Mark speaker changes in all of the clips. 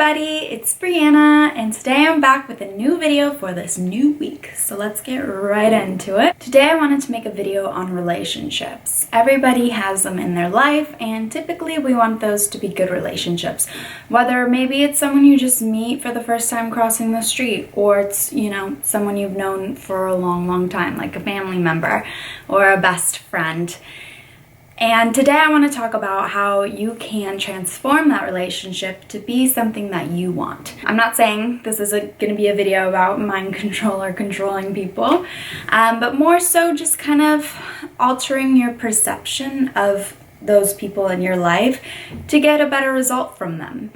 Speaker 1: everybody, it's Brianna, and today I'm back with a new video for this new week. So let's get right into it. Today I wanted to make a video on relationships. Everybody has them in their life, and typically we want those to be good relationships. Whether maybe it's someone you just meet for the first time crossing the street, or it's, someone you've known for a long time, like a family member or a best friend. And today I want to talk about how you can transform that relationship to be something that you want. I'm not saying this is going to be a video about mind control or controlling people, but more so just kind of altering your perception of those people in your life to get a better result from them.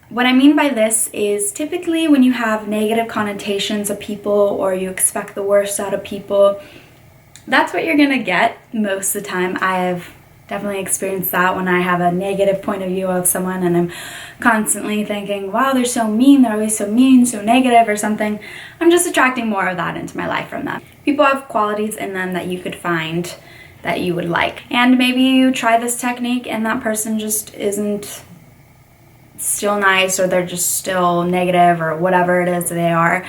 Speaker 1: What I mean by this is typically when you have negative connotations of people or you expect the worst out of people, that's what you're gonna get most of the time. I've definitely experienced that when I have a negative point of view of someone and I'm constantly thinking, wow, they're so mean, they're always so mean, so negative or something. I'm just attracting more of that into my life from them. People have qualities in them that you could find that you would like. And maybe you try this technique and that person just isn't still nice, or they're just still negative, or whatever it is they are.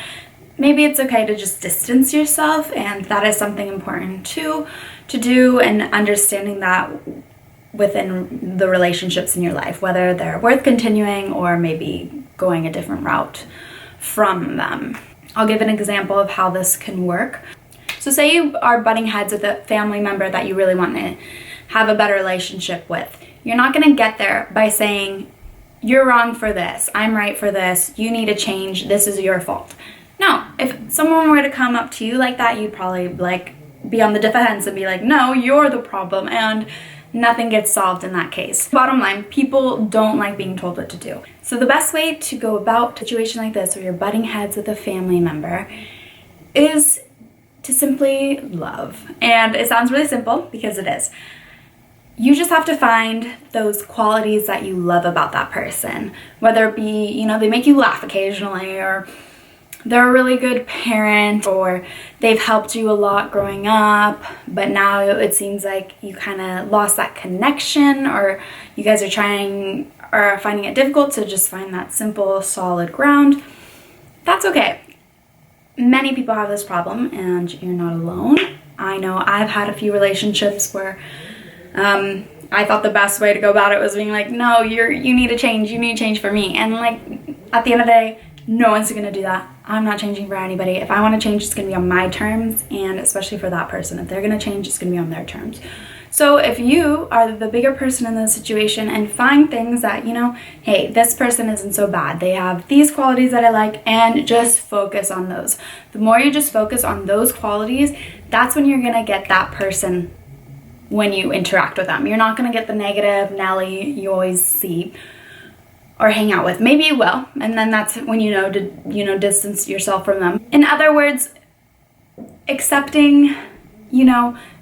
Speaker 1: Maybe it's okay to just distance yourself, and that is something important too to do, and understanding that within the relationships in your life, whether they're worth continuing or maybe going a different route from them. I'll give an example of how this can work. So say you are butting heads with a family member that you really want to have a better relationship with. You're not going to get there by saying, you're wrong for this, I'm right for this, you need to change, this is your fault. No, if someone were to come up to you like that, you'd probably be on the defense and be like, no, you're the problem, and nothing gets solved in that case. Bottom line, people don't like being told what to do. So the best way to go about a situation like this, where you're butting heads with a family member, is to simply love. And it sounds really simple, because it is. You just have to find those qualities that you love about that person. Whether it be, they make you laugh occasionally, or they're a really good parent, or they've helped you a lot growing up, but now it seems like you kind of lost that connection, or you guys are finding it difficult to just find that simple, solid ground. That's okay. Many people have this problem, and you're not alone. I know I've had a few relationships where I thought the best way to go about it was being like, no, you need to change for me. And at the end of the day, no one's gonna do that. I'm not changing for anybody. If I want to change, it's gonna be on my terms, and especially for that person. If they're gonna change, it's gonna be on their terms. So if you are the bigger person in the situation and find things that, hey, this person isn't so bad, they have these qualities that I like, and just focus on those. The more you just focus on those qualities, that's when you're gonna get that person when you interact with them. You're not gonna get the negative Nelly you always see or hang out with. Maybe you will, and then that's when to distance yourself from them. In other words, accepting,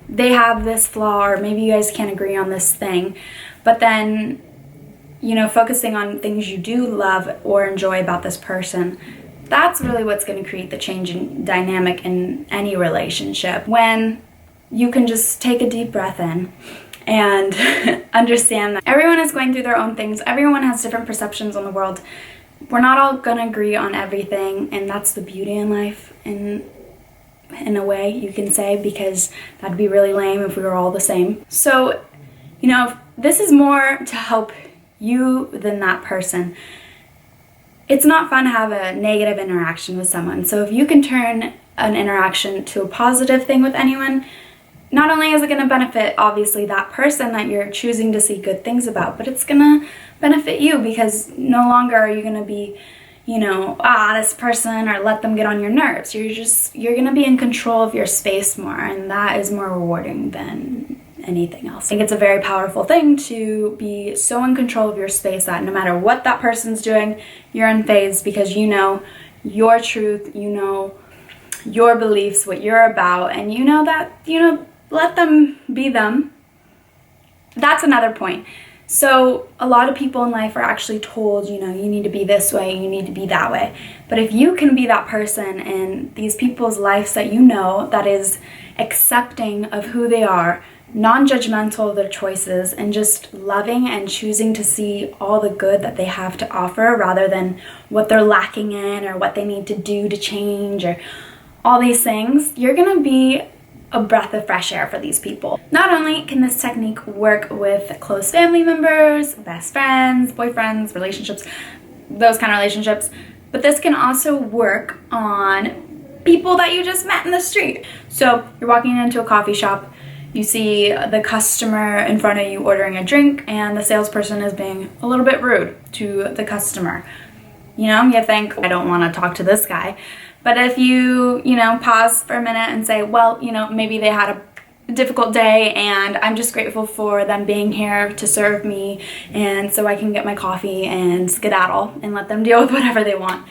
Speaker 1: they have this flaw, or maybe you guys can't agree on this thing, but then, focusing on things you do love or enjoy about this person. That's really what's going to create the change in dynamic in any relationship. When you can just take a deep breath in and understand that everyone is going through their own things. Everyone has different perceptions on the world. We're not all gonna agree on everything, and that's the beauty in life, in a way you can say, because that'd be really lame if we were all the same. So, this is more to help you than that person. It's not fun to have a negative interaction with someone. So if you can turn an interaction to a positive thing with anyone, not only is it going to benefit, obviously, that person that you're choosing to see good things about, but it's going to benefit you, because no longer are you going to be, this person, or let them get on your nerves. You're going to be in control of your space more, and that is more rewarding than anything else. I think it's a very powerful thing to be so in control of your space that no matter what that person's doing, you're unfazed, because you know your truth, your beliefs, what you're about, and let them be them. That's another point. So a lot of people in life are actually told, you need to be this way, you need to be that way. But if you can be that person in these people's lives that that is accepting of who they are, non-judgmental of their choices, and just loving and choosing to see all the good that they have to offer rather than what they're lacking in or what they need to do to change or all these things, you're gonna be a breath of fresh air for these people. Not only can this technique work with close family members, best friends, boyfriends, relationships, those kind of relationships, but this can also work on people that you just met in the street. So you're walking into a coffee shop, you see the customer in front of you ordering a drink, and the salesperson is being a little bit rude to the customer. You know, you think, I don't want to talk to this guy. But if you pause for a minute and say, well, maybe they had a difficult day and I'm just grateful for them being here to serve me and so I can get my coffee and skedaddle and let them deal with whatever they want.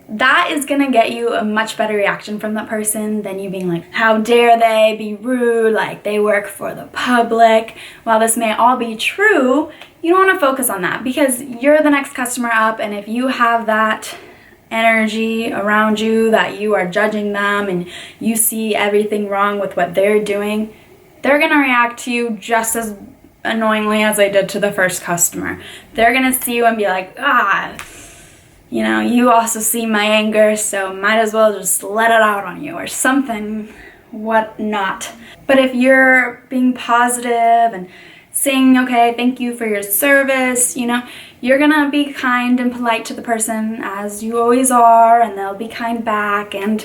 Speaker 1: That is gonna get you a much better reaction from that person than you being like, how dare they be rude, like they work for the public. While this may all be true, you don't wanna focus on that because you're the next customer up, and if you have that energy around you that you are judging them and you see everything wrong with what they're doing, they're gonna react to you just as annoyingly as they did to the first customer. They're gonna see you and be like, you also see my anger, so might as well just let it out on you or something, whatnot. But if you're being positive and saying, okay, thank you for your service, you're gonna be kind and polite to the person as you always are, and they'll be kind back, and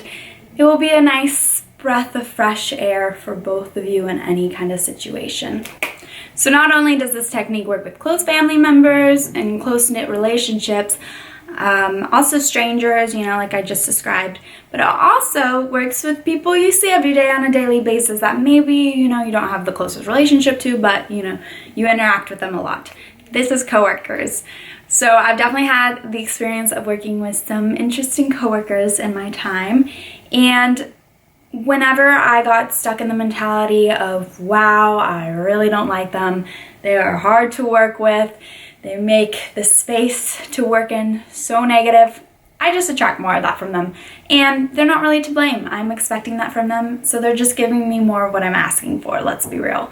Speaker 1: it will be a nice breath of fresh air for both of you in any kind of situation. So not only does this technique work with close family members and close-knit relationships, also strangers, like I just described, but it also works with people you see every day on a daily basis that maybe, you don't have the closest relationship to, but, you interact with them a lot. This is coworkers. So I've definitely had the experience of working with some interesting coworkers in my time, and whenever I got stuck in the mentality of, wow, I really don't like them, they are hard to work with, they make the space to work in so negative, I just attract more of that from them. And they're not really to blame. I'm expecting that from them, so they're just giving me more of what I'm asking for, let's be real.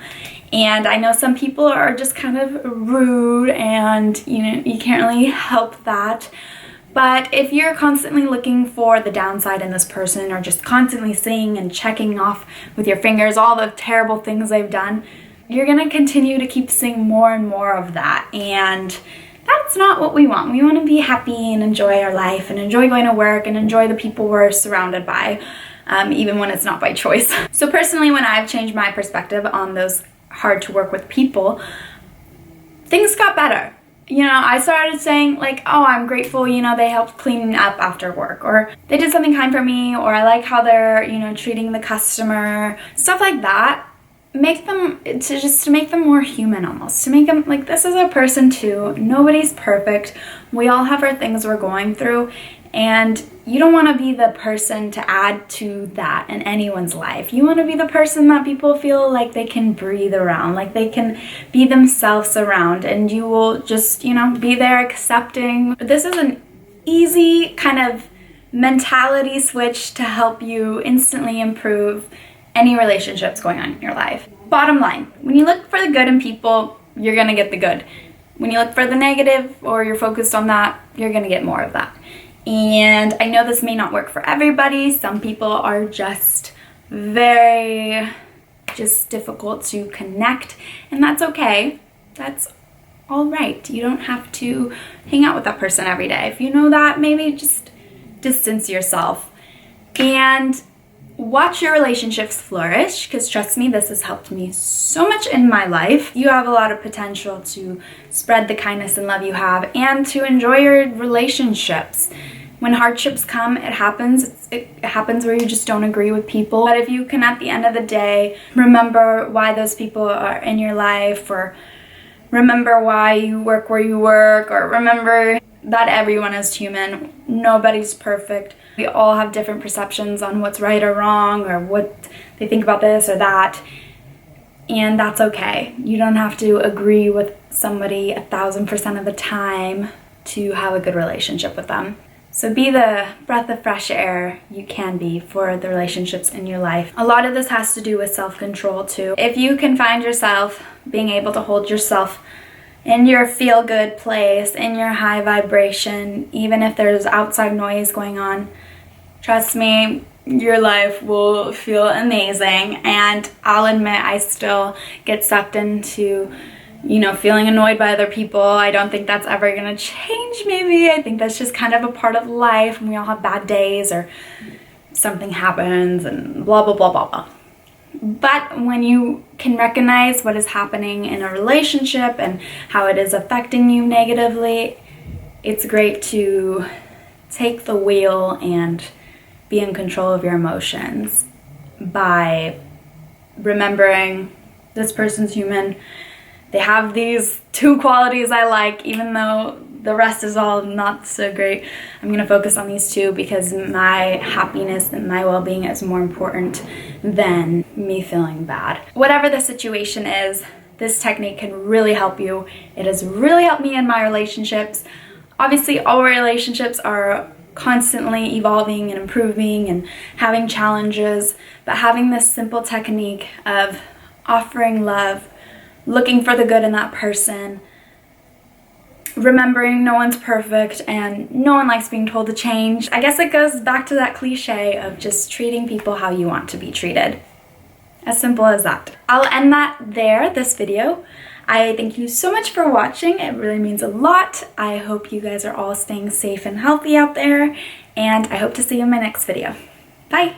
Speaker 1: And I know some people are just kind of rude and, you can't really help that. But if you're constantly looking for the downside in this person or just constantly seeing and checking off with your fingers all the terrible things they've done, you're gonna continue to keep seeing more and more of that, and that's not what we want. We want to be happy and enjoy our life and enjoy going to work and enjoy the people we're surrounded by, even when it's not by choice. So personally, when I've changed my perspective on those hard to work with people, things got better. I started saying like, oh, I'm grateful, they helped clean up after work, or they did something kind for me, or I like how they're, treating the customer, stuff like that. To make them more human, almost to make them like, this is a person too. Nobody's perfect. We all have our things we're going through, and you don't want to be the person to add to that in anyone's life. You want to be the person that people feel like they can breathe around, like they can be themselves around, and you will just, be there accepting. This is an easy kind of mentality switch to help you instantly improve any relationships going on in your life. Bottom line, when you look for the good in people, you're gonna get the good. When you look for the negative or you're focused on that, you're gonna get more of that. And I know this may not work for everybody. Some people are just very difficult to connect, and that's okay. That's all right. You don't have to hang out with that person every day. If you know that, maybe just distance yourself and watch your relationships flourish, because trust me, this has helped me so much in my life. You have a lot of potential to spread the kindness and love you have and to enjoy your relationships. When hardships come, it happens. It happens where you just don't agree with people. But if you can, at the end of the day, remember why those people are in your life, or remember why you work where you work, or remember that everyone is human. Nobody's perfect. We all have different perceptions on what's right or wrong, or what they think about this or that, and that's okay. You don't have to agree with somebody 1,000% of the time to have a good relationship with them. So be the breath of fresh air you can be for the relationships in your life. A lot of this has to do with self-control too. If you can find yourself being able to hold yourself in your feel-good place, in your high vibration, even if there's outside noise going on, trust me, your life will feel amazing. And I'll admit I still get sucked into feeling annoyed by other people. I don't think that's ever gonna change maybe. I think that's just kind of a part of life, and we all have bad days or something happens and blah, blah, blah, blah, blah. But when you can recognize what is happening in a relationship and how it is affecting you negatively, it's great to take the wheel and be in control of your emotions by remembering this person's human. They have these 2 qualities I like, even though the rest is all not so great. I'm going to focus on these 2 because my happiness and my well-being is more important than me feeling bad. Whatever the situation is, this technique can really help you. It has really helped me in my relationships. Obviously, all relationships are constantly evolving and improving and having challenges, but having this simple technique of offering love, looking for the good in that person, remembering no one's perfect and no one likes being told to change. I guess it goes back to that cliche of just treating people how you want to be treated. As simple as that. I'll end that there, this video. I thank you so much for watching. It really means a lot. I hope you guys are all staying safe and healthy out there, and I hope to see you in my next video. Bye!